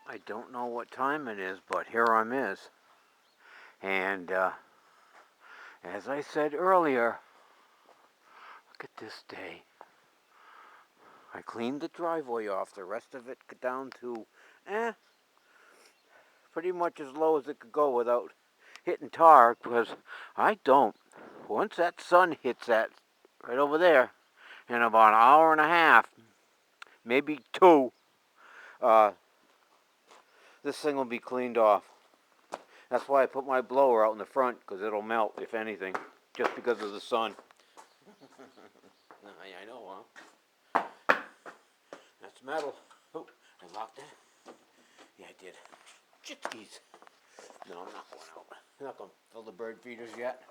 I don't know what time it is, but here I'm is. And as I said earlier, look at this day. I cleaned the driveway off. The rest of it down to, pretty much as low as it could go without hitting tar, because I don't. Once that sun hits that right over there, in about an hour and a half, maybe two, uh, this thing will be cleaned off. That's why I put my blower out in the front, because it'll melt, if anything, just because of the sun. I know, huh? That's metal. Oh, I locked that? Yeah, I did. Jitskis. No, I'm not going out. I'm not going to fill the bird feeders yet.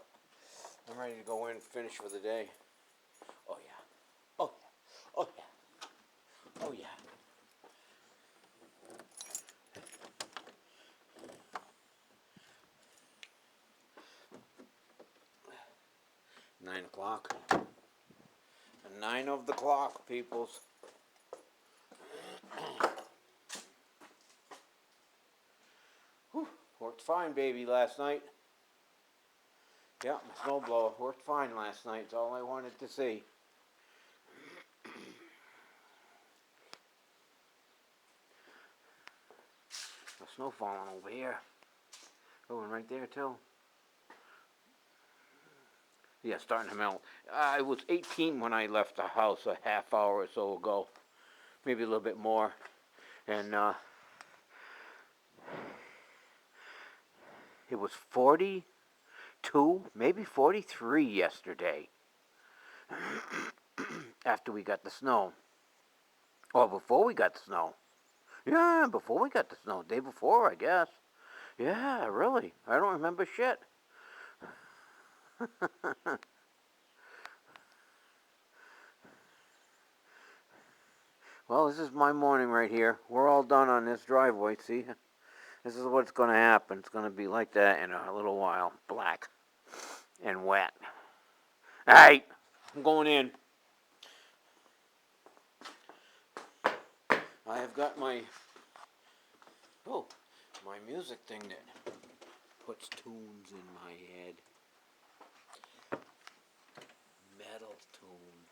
I'm ready to go in and finish for the day. Oh, yeah. Oh, yeah. Oh, yeah. Oh, yeah. 9 o'clock. 9 of the clock, peoples. Whew, worked fine, baby, last night. Yeah, my snowblower worked fine last night. It's all I wanted to see. The snow falling over here. Oh, and right there, too. Yeah, starting to melt. I was 18 when I left the house a half hour or so ago. Maybe a little bit more. And it was 42, maybe 43 yesterday. After we got the snow. Or before we got the snow. Yeah, before we got the snow. Day before, I guess. Yeah, really. I don't remember shit. Well, this is my morning right here. We're all done on this driveway, see? This is what's going to happen. It's going to be like that in a little while. Black and wet. Alright, I'm going in. I have got my music thing that puts tunes in my head. Metal tunes.